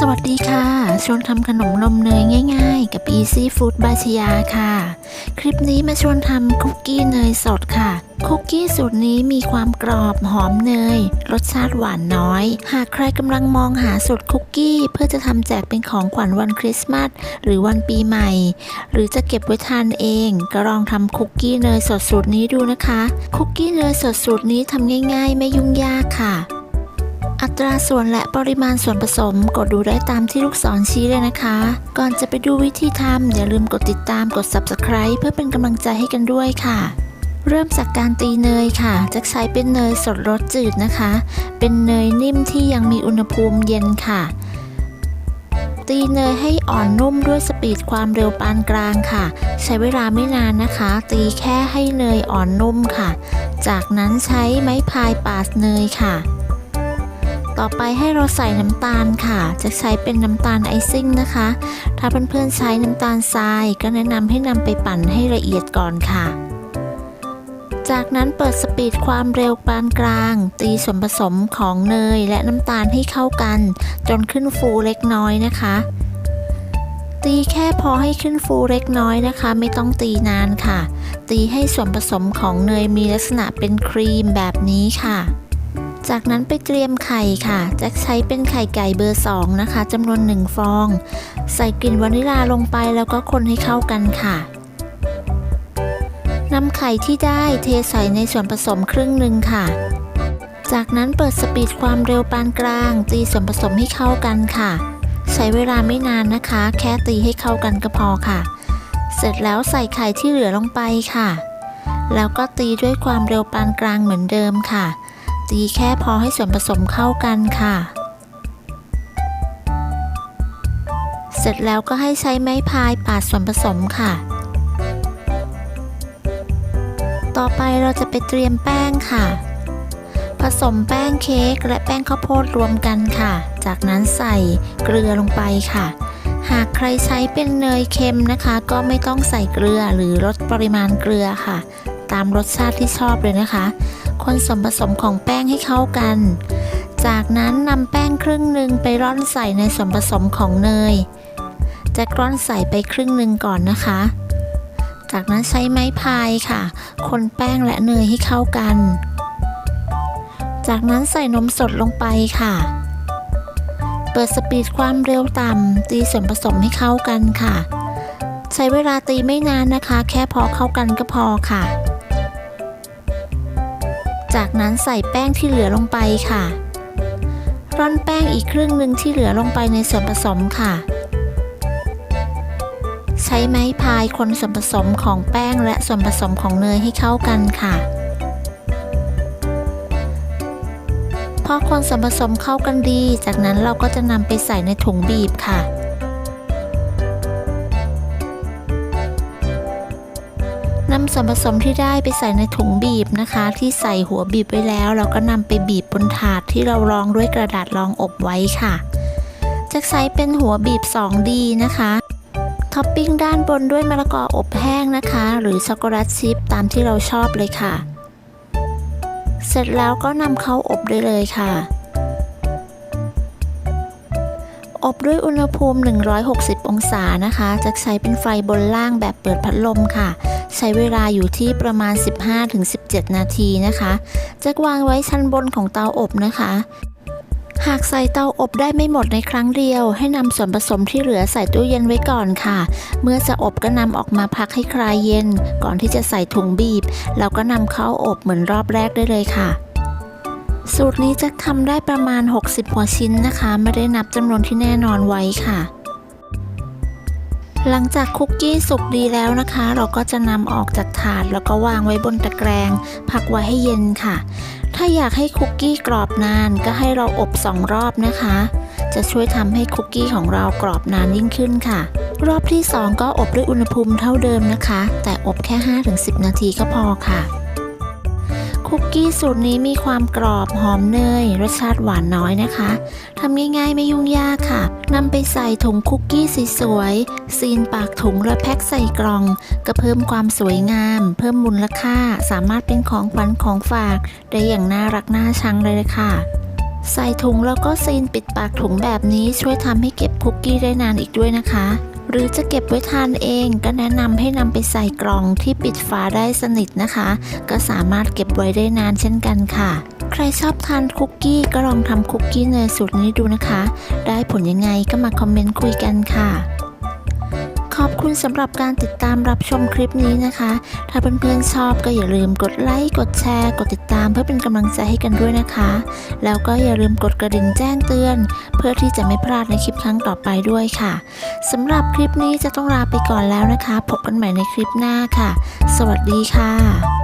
สวัสดีค่ะชวนทำขนมนมเนยง่ายๆกับ Easy Food by ชยาค่ะคลิปนี้มาชวนทำคุกกี้เนยสดค่ะคุกกี้สูตรนี้มีความกรอบหอมเนยรสชาติหวานน้อยหากใครกำลังมองหาสูตรคุกกี้เพื่อจะทำแจกเป็นของขวัญวันคริสต์มาสหรือวันปีใหม่หรือจะเก็บไว้ทานเองก็ลองทำคุกกี้เนยสดสูตรนี้ดูนะคะคุกกี้เนยสดสูตรนี้ทำง่ายๆไม่ยุ่งยากค่ะอัตราส่วนและปริมาณส่วนผสมกดดูได้ตามที่ลูกศรชี้เลยนะคะก่อนจะไปดูวิธีทำอย่าลืมกดติดตามกด Subscribe เพื่อเป็นกำลังใจให้กันด้วยค่ะเริ่มจากการตีเนยค่ะจะใช้เป็นเนยสดรสจืดนะคะเป็นเนยนิ่มที่ยังมีอุณหภูมิเย็นค่ะตีเนยให้อ่อนนุ่มด้วยสปีดความเร็วปานกลางค่ะใช้เวลาไม่นานนะคะตีแค่ให้เนยอ่อนนุ่มค่ะจากนั้นใช้ไม้พายปาดเนยค่ะต่อไปให้เราใส่น้ำตาลค่ะจะใช้เป็นน้ำตาลไอซิ่งนะคะถ้าเพื่อนๆใช้น้ำตาลทรายก็แนะนำให้นำไปปั่นให้ละเอียดก่อนค่ะจากนั้นเปิดสปีดความเร็วปานกลางตีส่วนผสมของเนยและน้ำตาลให้เข้ากันจนขึ้นฟูเล็กน้อยนะคะตีแค่พอให้ขึ้นฟูเล็กน้อยนะคะไม่ต้องตีนานค่ะตีให้ส่วนผสมของเนยมีลักษณะเป็นครีมแบบนี้ค่ะจากนั้นไปเตรียมไข่ค่ะจะใช้เป็นไข่ไก่เบอร์2นะคะจำนวน1ฟองใส่กลิ่นวานิลาลงไปแล้วก็คนให้เข้ากันค่ะนำไข่ที่ได้เทใส่ในส่วนผสมครึ่งหนึ่งค่ะจากนั้นเปิดสปีดความเร็วปานกลางตีส่วนผสมให้เข้ากันค่ะใช้เวลาไม่นานนะคะแค่ตีให้เข้ากันก็พอค่ะเสร็จแล้วใส่ไข่ที่เหลือลงไปค่ะแล้วก็ตีด้วยความเร็วปานกลางเหมือนเดิมค่ะตีแค่พอให้ส่วนผสมเข้ากันค่ะเสร็จแล้วก็ให้ใช้ไม้พายปาดส่วนผสมค่ะต่อไปเราจะไปเตรียมแป้งค่ะผสมแป้งเค้กและแป้งข้าวโพดรวมกันค่ะจากนั้นใส่เกลือลงไปค่ะหากใครใช้เป็นเนยเค็มนะคะก็ไม่ต้องใส่เกลือหรือลดปริมาณเกลือค่ะตามรสชาติที่ชอบเลยนะคะคนส่วนผสมของแป้งให้เข้ากันจากนั้นนำแป้งครึ่งหนึ่งไปร่อนใส่ในส่วนผสมของเนยจะร่อนใส่ไปครึ่งหนึ่งก่อนนะคะจากนั้นใช้ไม้พายค่ะคนแป้งและเนยให้เข้ากันจากนั้นใส่นมสดลงไปค่ะเปิดสปีดความเร็วต่ำตีส่วนผสมให้เข้ากันค่ะใช้เวลาตีไม่นานนะคะแค่พอเข้ากันก็พอค่ะจากนั้นใส่แป้งที่เหลือลงไปค่ะร่อนแป้งอีกครึ่งหนึ่งที่เหลือลงไปในส่วนผสมค่ะใช้ไม้พายคนส่วนผสมของแป้งและส่วนผสมของเนยให้เข้ากันค่ะพอคนส่วนผสมเข้ากันดีจากนั้นเราก็จะนำไปใส่ในถุงบีบค่ะนำส่วนผสมที่ได้ไปใส่ในถุงบีบนะคะที่ใส่หัวบีบไว้แล้วเราก็นำไปบีบบนถาดที่เรารองด้วยกระดาษรองอบไว้ค่ะจะใช้เป็นหัวบีบ 2D นะคะท็อปปิ้งด้านบนด้วยมะละกออบแห้งนะคะหรือช็อกโกแลตชิพตามที่เราชอบเลยค่ะเสร็จแล้วก็นำเข้าอบได้เลยค่ะอบด้วยอุณหภูมิ160องศานะคะจะใช้เป็นไฟบนล่างแบบเปิดพัดลมค่ะใช้เวลาอยู่ที่ประมาณ 15-17 นาทีนะคะจะวางไว้ชั้นบนของเตาอบนะคะหากใส่เตาอบได้ไม่หมดในครั้งเดียวให้นำส่วนผสมที่เหลือใส่ตู้เย็นไว้ก่อนค่ะเมื่อจะอบก็นำออกมาพักให้คลายเย็นก่อนที่จะใส่ถุงบีบแล้วก็นำเข้าอบเหมือนรอบแรกได้เลยค่ะสูตรนี้จะทำได้ประมาณ60หัวชิ้นนะคะไม่ได้นับจำนวนที่แน่นอนไว้ค่ะหลังจากคุกกี้สุกดีแล้วนะคะเราก็จะนำออกจากถาดแล้วก็วางไว้บนตะแกรงพักไว้ให้เย็นค่ะถ้าอยากให้คุกกี้กรอบนานก็ให้เราอบ2รอบนะคะจะช่วยทำให้คุกกี้ของเรากรอบนานยิ่งขึ้นค่ะรอบที่2ก็อบด้วยอุณหภูมิเท่าเดิมนะคะแต่อบแค่ 5-10 นาทีก็พอค่ะคุกกี้สูตรนี้มีความกรอบหอมเนยรสชาติหวานน้อยนะคะทำง่ายๆไม่ยุ่งยากค่ะนำไปใส่ถุงคุกกี้สวยๆซีนปากถุงและแพ็คใส่กล่องก็เพิ่มความสวยงามเพิ่มมูลค่าสามารถเป็นของขวัญของฝากได้อย่างน่ารักน่าชังเลยค่ะ ใส่ถุงแล้วก็ซีนปิดปากถุงแบบนี้ช่วยทำให้เก็บคุกกี้ได้นานอีกด้วยนะคะ หรือจะเก็บไว้ทานเองก็แนะนำให้นำไปใส่กล่องที่ปิดฝาได้สนิทนะคะ ก็สามารถเก็บไว้ได้นานเช่นกันค่ะ ใครชอบทานคุกกี้ก็ลองทำคุกกี้เนยสูตรนี้ดูนะคะ ได้ผลยังไงก็มาคอมเมนต์คุยกันค่ะ ขอบคุณสำหรับการติดตามรับชมคลิปนี้นะคะ ถ้าเพื่อนๆชอบก็อย่าลืมกดไลค์ กดแชร์ กดติดตามเพื่อเป็นกำลังใจให้กันด้วยนะคะ แล้วก็อย่าลืมกดกระดิ่งแจ้งเตือน เพื่อที่จะไม่พลาดในคลิปครั้งต่อไปด้วยค่ะ สำหรับคลิปนี้จะต้องลาไปก่อนแล้วนะคะ พบกันใหม่ในคลิปหน้าค่ะ สวัสดีค่ะ